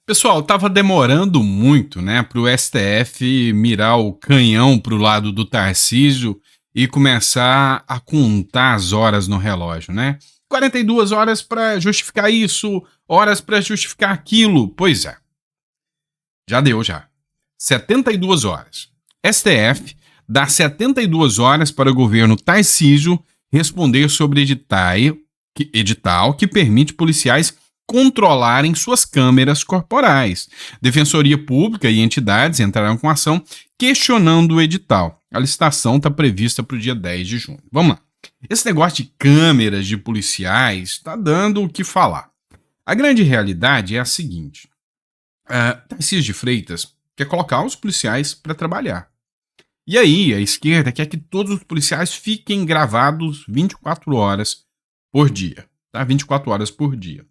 Pessoal, tava demorando muito, né, para o STF mirar o canhão para o lado do Tarcísio e começar a contar as horas no relógio, né? 42 horas para justificar isso, horas para justificar aquilo. Pois é, já deu já. 72 horas. STF dá 72 horas para o governo Tarcísio responder sobre edital que permite policiais controlarem suas câmeras corporais. Defensoria Pública e entidades entraram com ação questionando o edital. A licitação está prevista para o dia 10 de junho. Vamos lá. Esse negócio de câmeras de policiais está dando o que falar. A grande realidade é a seguinte. Tarcísio de Freitas quer colocar os policiais para trabalhar. E aí, a esquerda quer que todos os policiais fiquem gravados 24 horas por dia. Tá? 24 horas por dia.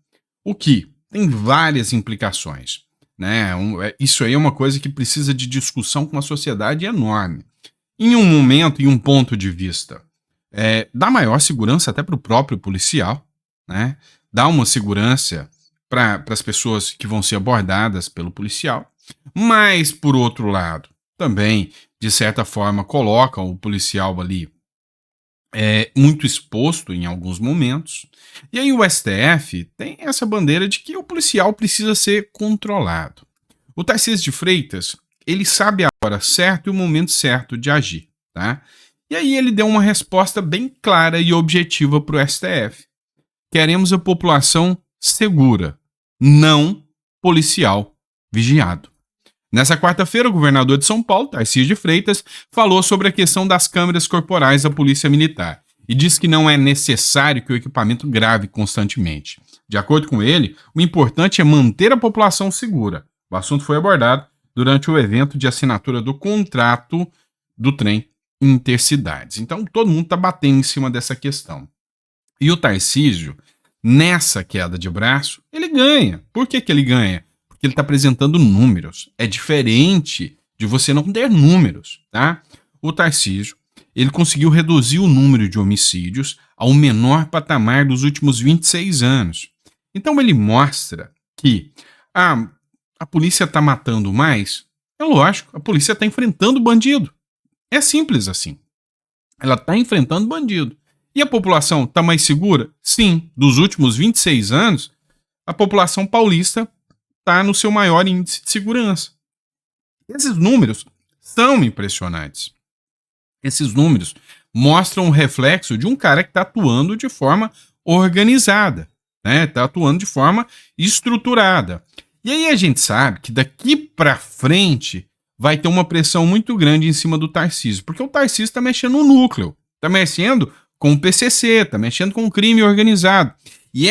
O que tem várias implicações. Né? Isso aí é uma coisa que precisa de discussão com a sociedade enorme. Em um momento e um ponto de vista, dá maior segurança até para o próprio policial, né? Dá uma segurança para as pessoas que vão ser abordadas pelo policial, mas, por outro lado, também, de certa forma, colocam o policial ali muito exposto em alguns momentos. E aí o STF tem essa bandeira de que o policial precisa ser controlado. O Tarcísio de Freitas, ele sabe a hora certa e o momento certo de agir, tá? E aí ele deu uma resposta bem clara e objetiva para o STF. Queremos a população segura, não policial vigiado. Nessa quarta-feira, o governador de São Paulo, Tarcísio de Freitas, falou sobre a questão das câmeras corporais da Polícia Militar e disse que não é necessário que o equipamento grave constantemente. De acordo com ele, o importante é manter a população segura. O assunto foi abordado durante o evento de assinatura do contrato do trem Intercidades. Então, todo mundo está batendo em cima dessa questão. E o Tarcísio, nessa queda de braço, ele ganha. Por que ele ganha? Porque ele está apresentando números. É diferente de você não ter números, tá? O Tarcísio, ele conseguiu reduzir o número de homicídios ao menor patamar dos últimos 26 anos. Então ele mostra que a polícia está matando mais. É lógico, a polícia está enfrentando bandido. É simples assim. Ela está enfrentando bandido. E a população está mais segura? Sim. Dos últimos 26 anos, a população paulista está no seu maior índice de segurança. Esses números são impressionantes. Esses números mostram o reflexo de um cara que está atuando de forma organizada, né? Está atuando de forma estruturada. E aí a gente sabe que daqui para frente vai ter uma pressão muito grande em cima do Tarcísio, porque o Tarcísio está mexendo no núcleo, está mexendo com o PCC, está mexendo com o crime organizado. E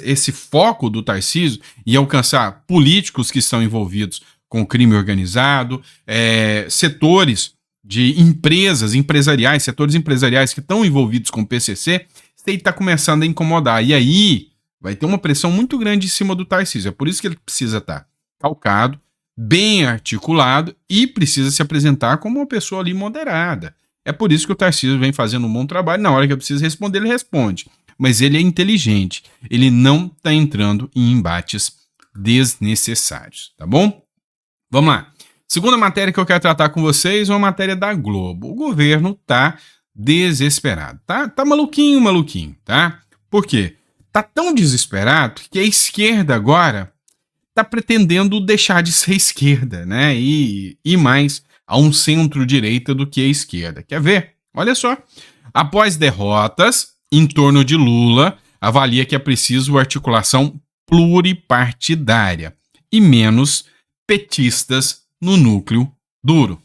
esse foco do Tarcísio em alcançar políticos que estão envolvidos com o crime organizado, setores de setores empresariais que estão envolvidos com o PCC, isso aí está começando a incomodar. E aí vai ter uma pressão muito grande em cima do Tarcísio. É por isso que ele precisa estar calcado, bem articulado e precisa se apresentar como uma pessoa ali moderada. É por isso que o Tarcísio vem fazendo um bom trabalho. Na hora que eu preciso responder, ele responde. Mas ele é inteligente. Ele não está entrando em embates desnecessários, tá bom? Vamos lá. Segunda matéria que eu quero tratar com vocês é uma matéria da Globo. O governo tá desesperado. Tá maluquinho, tá? Por quê? Tá tão desesperado que a esquerda agora tá pretendendo deixar de ser esquerda, né? E mais a um centro-direita do que a esquerda. Quer ver? Olha só. Após derrotas em torno de Lula, avalia que é preciso articulação pluripartidária e menos petistas no núcleo duro.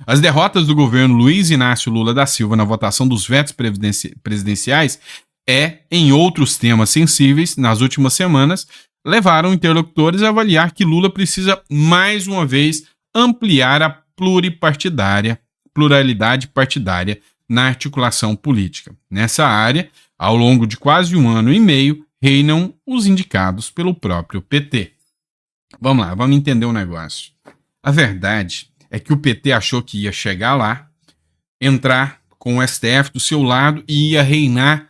As derrotas do governo Luiz Inácio Lula da Silva na votação dos vetos presidenciais em outros temas sensíveis nas últimas semanas, levaram interlocutores a avaliar que Lula precisa, mais uma vez, ampliar a pluralidade partidária na articulação política. Nessa área, ao longo de quase um ano e meio, reinam os indicados pelo próprio PT. Vamos lá, vamos entender um negócio. A verdade é que o PT achou que ia chegar lá, entrar com o STF do seu lado e ia reinar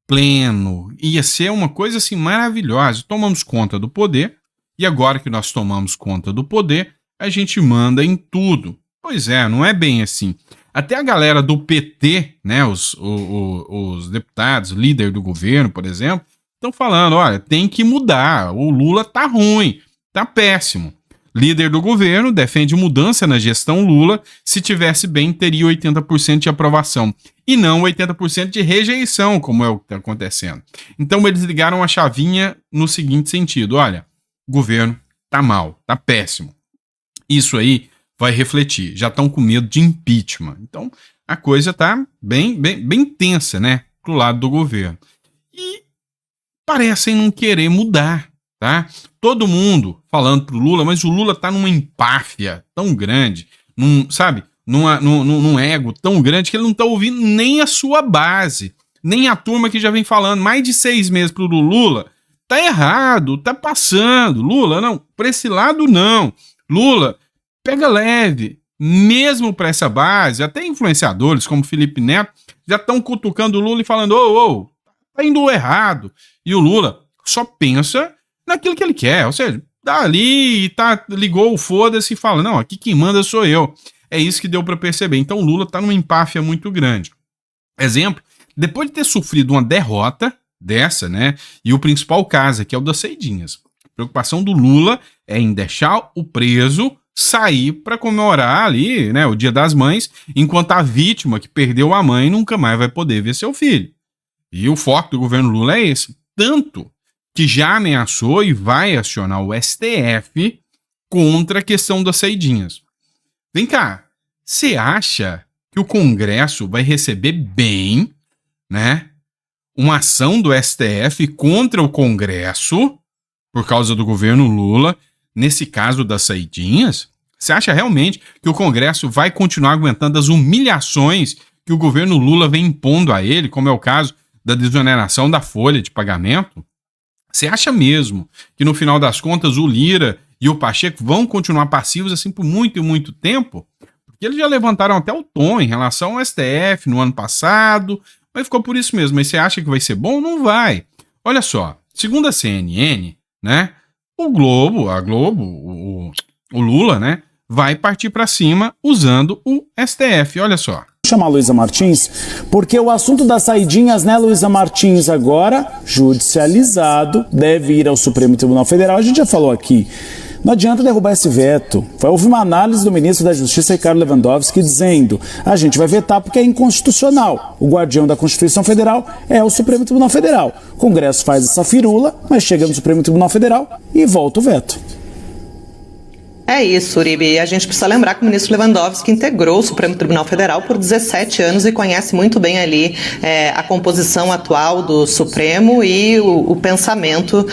pleno. Ia ser uma coisa assim maravilhosa. Tomamos conta do poder e agora que nós tomamos conta do poder, a gente manda em tudo. Pois é, não é bem assim. Até a galera do PT, né, os deputados, líder do governo, por exemplo, estão falando, olha, tem que mudar, o Lula tá ruim, tá péssimo. Líder do governo defende mudança na gestão Lula, se tivesse bem teria 80% de aprovação, e não 80% de rejeição, como é o que está acontecendo. Então eles ligaram a chavinha no seguinte sentido, olha, o governo tá mal, tá péssimo. Isso aí vai refletir, já estão com medo de impeachment. Então a coisa tá bem tensa, né, pro lado do governo. E parecem não querer mudar, tá? Todo mundo falando pro Lula, mas o Lula tá numa empáfia tão grande, num ego tão grande que ele não tá ouvindo nem a sua base, nem a turma que já vem falando mais de 6 meses pro Lula. Tá errado, tá passando. Lula, não, pra esse lado não. Lula, pega leve. Mesmo para essa base, até influenciadores como Felipe Neto já estão cutucando o Lula e falando, tá indo errado. E o Lula só pensa naquilo que ele quer, ou seja, tá ali e ligou o foda-se e fala, não, aqui quem manda sou eu. É isso que deu para perceber. Então o Lula tá numa empáfia muito grande. Exemplo, depois de ter sofrido uma derrota dessa, né, e o principal caso, que é o das Saidinhas, a preocupação do Lula é em deixar o preso sair para comemorar ali, né, o Dia das Mães, enquanto a vítima que perdeu a mãe nunca mais vai poder ver seu filho. E o foco do governo Lula é esse. Tanto que já ameaçou e vai acionar o STF contra a questão das saidinhas. Vem cá, você acha que o Congresso vai receber bem, né, uma ação do STF contra o Congresso por causa do governo Lula, nesse caso das saidinhas? Você acha realmente que o Congresso vai continuar aguentando as humilhações que o governo Lula vem impondo a ele, como é o caso da desoneração da folha de pagamento? Você acha mesmo que no final das contas o Lira e o Pacheco vão continuar passivos assim por muito e muito tempo? Porque eles já levantaram até o tom em relação ao STF no ano passado, mas ficou por isso mesmo. Mas você acha que vai ser bom? Não vai. Olha só, segundo a CNN, né, o Lula, né, vai partir para cima usando o STF. Olha só. Chamar a Luísa Martins, porque o assunto das saidinhas, né, Luísa Martins, agora judicializado, deve ir ao Supremo Tribunal Federal. A gente já falou aqui, não adianta derrubar esse veto. Houve uma análise do ministro da Justiça, Ricardo Lewandowski, dizendo, a gente vai vetar porque é inconstitucional. O guardião da Constituição Federal é o Supremo Tribunal Federal. O Congresso faz essa firula, mas chega no Supremo Tribunal Federal e volta o veto. É isso, Uribe. A gente precisa lembrar que o ministro Lewandowski integrou o Supremo Tribunal Federal por 17 anos e conhece muito bem ali a composição atual do Supremo e o pensamento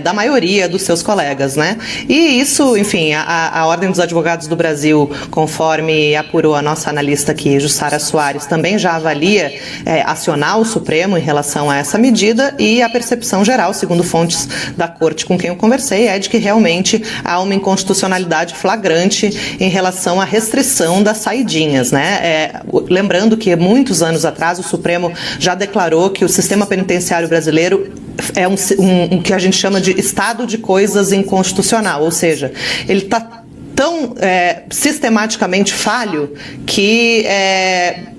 da maioria dos seus colegas, né? E isso, enfim, a Ordem dos Advogados do Brasil, conforme apurou a nossa analista aqui, Jussara Soares, também já avalia acionar o Supremo em relação a essa medida, e a percepção geral, segundo fontes da Corte com quem eu conversei, é de que realmente há uma inconstitucionalidade flagrante em relação à restrição das saidinhas, né? Lembrando que muitos anos atrás o Supremo já declarou que o sistema penitenciário brasileiro é um que a gente chama de estado de coisas inconstitucional, ou seja, ele está tão sistematicamente falho que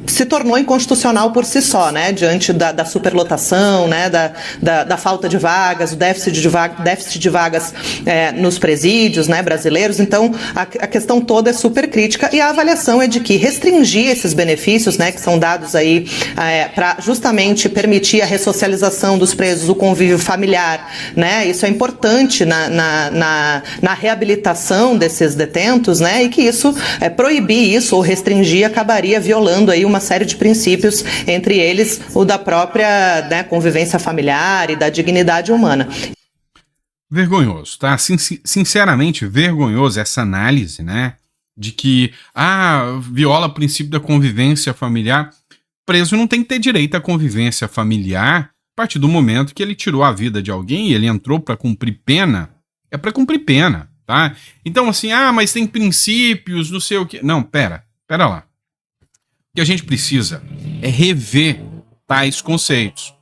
se tornou inconstitucional por si só, né, diante da superlotação, né, da falta de vagas, o déficit de vagas nos presídios, né, brasileiros. Então, a questão toda é super crítica, e a avaliação é de que restringir esses benefícios, né, que são dados aí para justamente permitir a ressocialização dos presos, o convívio familiar, né, isso é importante na reabilitação desses detentos, né, e que isso, proibir isso ou restringir acabaria violando aí uma série de princípios, entre eles o da própria, né, convivência familiar e da dignidade humana. Vergonhoso, tá? Sinceramente, vergonhoso essa análise, né? De que, viola o princípio da convivência familiar. Preso não tem que ter direito à convivência familiar a partir do momento que ele tirou a vida de alguém e ele entrou para cumprir pena. É para cumprir pena, tá? Então, assim, mas tem princípios, não sei o quê. Não, pera lá. O que a gente precisa é rever tais conceitos.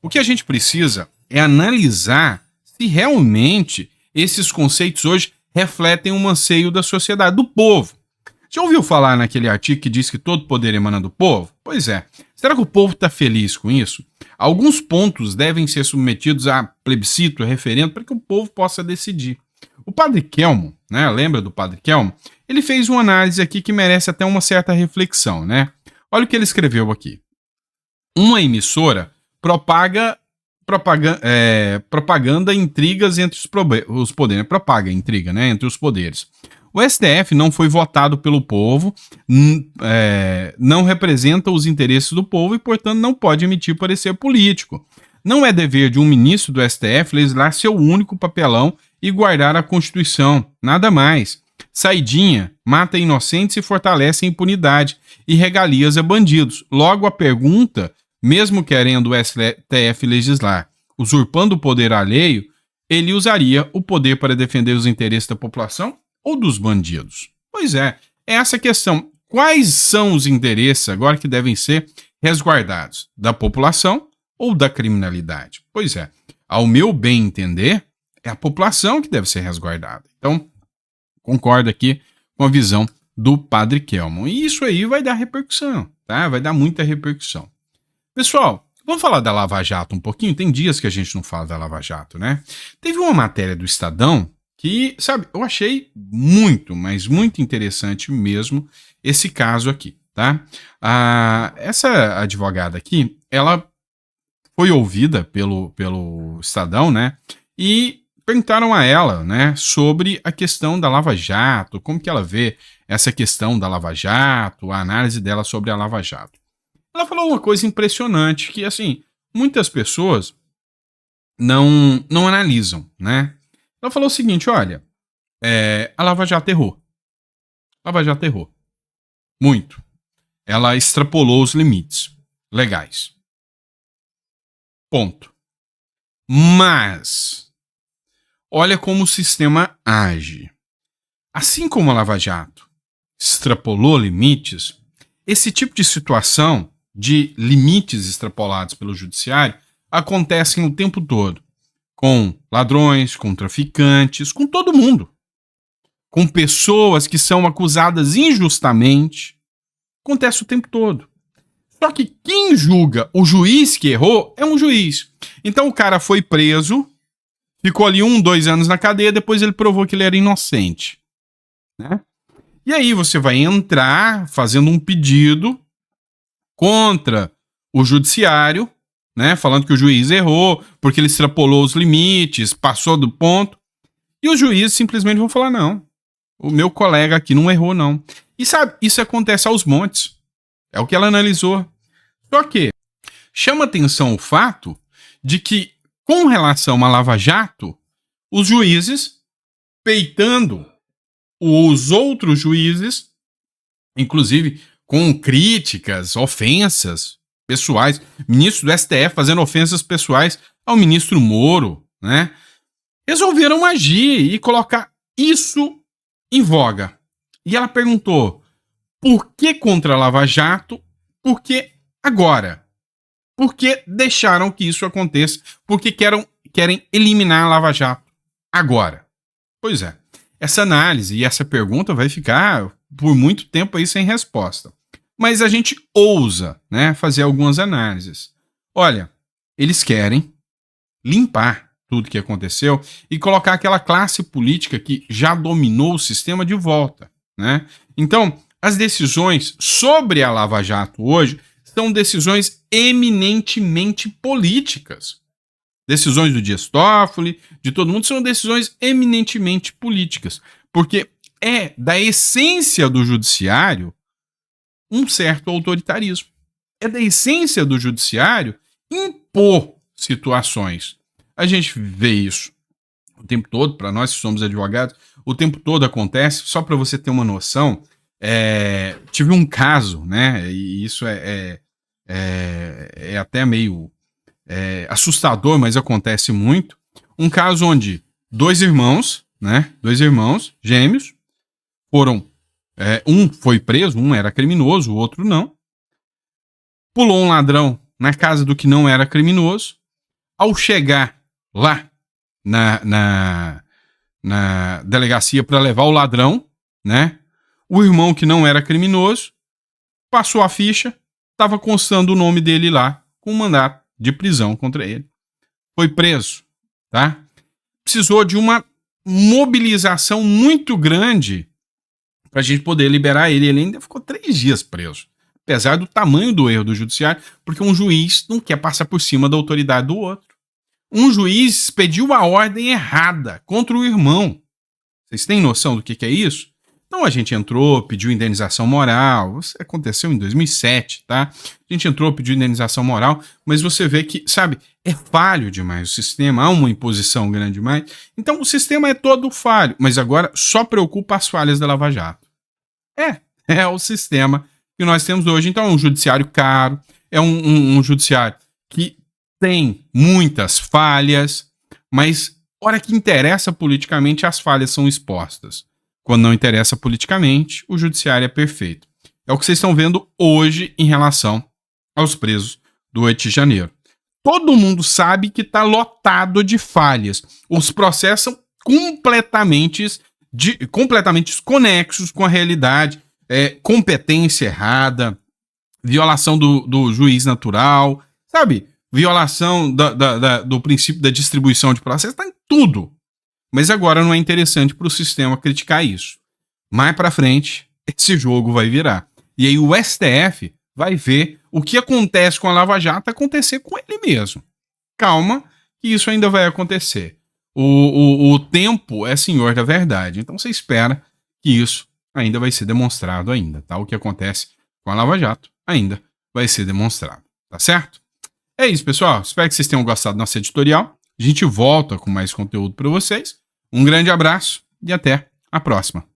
O que a gente precisa é analisar se realmente esses conceitos hoje refletem um anseio da sociedade, do povo. Já ouviu falar naquele artigo que diz que todo poder emana do povo? Pois é. Será que o povo está feliz com isso? Alguns pontos devem ser submetidos a plebiscito, referendo, para que o povo possa decidir. O padre Kelmo, né, lembra do padre Kelmo? Ele fez uma análise aqui que merece até uma certa reflexão, né? Olha o que ele escreveu aqui. Uma emissora propaga intrigas entre os poderes. Propaga intriga, né, entre os poderes. O STF não foi votado pelo povo, não representa os interesses do povo e, portanto, não pode emitir parecer político. Não é dever de um ministro do STF legislar seu único papelão e guardar a Constituição, nada mais. Saidinha mata inocentes e fortalece a impunidade e regalias a bandidos. Logo a pergunta, mesmo querendo o STF legislar, usurpando o poder alheio, ele usaria o poder para defender os interesses da população ou dos bandidos? Pois é essa a questão. Quais são os interesses agora que devem ser resguardados? Da população ou da criminalidade? Pois é, ao meu bem entender, é a população que deve ser resguardada. Então, concordo aqui com a visão do padre Kelmo. E isso aí vai dar repercussão, tá? Vai dar muita repercussão. Pessoal, vamos falar da Lava Jato um pouquinho? Tem dias que a gente não fala da Lava Jato, né? Teve uma matéria do Estadão que, sabe, eu achei muito, mas muito interessante mesmo esse caso aqui, tá? Essa advogada aqui, ela foi ouvida pelo Estadão, né? E perguntaram a ela, né, sobre a questão da Lava Jato, como que ela vê essa questão da Lava Jato, a análise dela sobre a Lava Jato. Ela falou uma coisa impressionante, que, assim, muitas pessoas não analisam, né? Ela falou o seguinte, olha, a Lava Jato errou. A Lava Jato errou. Muito. Ela extrapolou os limites legais. Ponto. Mas, olha como o sistema age. Assim como a Lava Jato extrapolou limites, esse tipo de situação de limites extrapolados pelo judiciário acontecem o tempo todo. Com ladrões, com traficantes, com todo mundo. Com pessoas que são acusadas injustamente. Acontece o tempo todo. Só que quem julga o juiz que errou é um juiz. Então o cara foi preso, ficou ali 1-2 anos na cadeia, depois ele provou que ele era inocente. Né? E aí você vai entrar fazendo um pedido contra o judiciário, né, falando que o juiz errou, porque ele extrapolou os limites, passou do ponto, e os juízes simplesmente vão falar, não, o meu colega aqui não errou, não. E sabe, isso acontece aos montes. É o que ela analisou. Só que chama atenção o fato de que, com relação à Lava Jato, os juízes, peitando os outros juízes, inclusive com críticas, ofensas pessoais, ministro do STF fazendo ofensas pessoais ao ministro Moro, né? Resolveram agir e colocar isso em voga. E ela perguntou, por que contra a Lava Jato? Por que agora? Por que deixaram que isso aconteça? Por que querem eliminar a Lava Jato agora? Pois é, essa análise e essa pergunta vai ficar por muito tempo aí sem resposta. Mas a gente ousa, né, fazer algumas análises. Olha, eles querem limpar tudo que aconteceu e colocar aquela classe política que já dominou o sistema de volta, né? Então, as decisões sobre a Lava Jato hoje são decisões eminentemente políticas. Decisões do Dias Toffoli, de todo mundo, são decisões eminentemente políticas. Porque é da essência do judiciário um certo autoritarismo. É da essência do judiciário impor situações. A gente vê isso o tempo todo, para nós que somos advogados, o tempo todo acontece. Só para você ter uma noção, tive um caso, né, e isso é até meio assustador, mas acontece muito. Um caso onde dois irmãos gêmeos, foram um foi preso, um era criminoso, o outro não. Pulou um ladrão na casa do que não era criminoso. Ao chegar lá na delegacia para levar o ladrão, né? O irmão, que não era criminoso, passou a ficha, estava constando o nome dele lá, com um mandato de prisão contra ele. Foi preso, tá? Precisou de uma mobilização muito grande para a gente poder liberar ele. Ele ainda ficou 3 dias preso, apesar do tamanho do erro do judiciário, porque um juiz não quer passar por cima da autoridade do outro. Um juiz pediu a ordem errada contra o irmão. Vocês têm noção do que é isso? Então a gente entrou, pediu indenização moral. Isso aconteceu em 2007, tá? A gente entrou, pediu indenização moral, mas você vê que, sabe, é falho demais o sistema, há uma imposição grande demais. Então o sistema é todo falho, mas agora só preocupa as falhas da Lava Jato. É o sistema que nós temos hoje. Então é um judiciário caro, é um judiciário que tem muitas falhas, mas hora que interessa politicamente, as falhas são expostas. Quando não interessa politicamente, o judiciário é perfeito. É o que vocês estão vendo hoje em relação aos presos do 8 de janeiro. Todo mundo sabe que está lotado de falhas. Os processos são completamente desconexos com a realidade. Competência errada, violação do juiz natural, sabe? Violação do princípio da distribuição de processo, está em tudo. Mas agora não é interessante para o sistema criticar isso. Mais para frente, esse jogo vai virar. E aí o STF vai ver o que acontece com a Lava Jato acontecer com ele mesmo. Calma, que isso ainda vai acontecer. O tempo é senhor da verdade. Então você espera que isso ainda vai ser demonstrado ainda, tá? O que acontece com a Lava Jato ainda vai ser demonstrado, tá certo? É isso, pessoal. Espero que vocês tenham gostado da nossa editorial. A gente volta com mais conteúdo para vocês. Um grande abraço e até a próxima.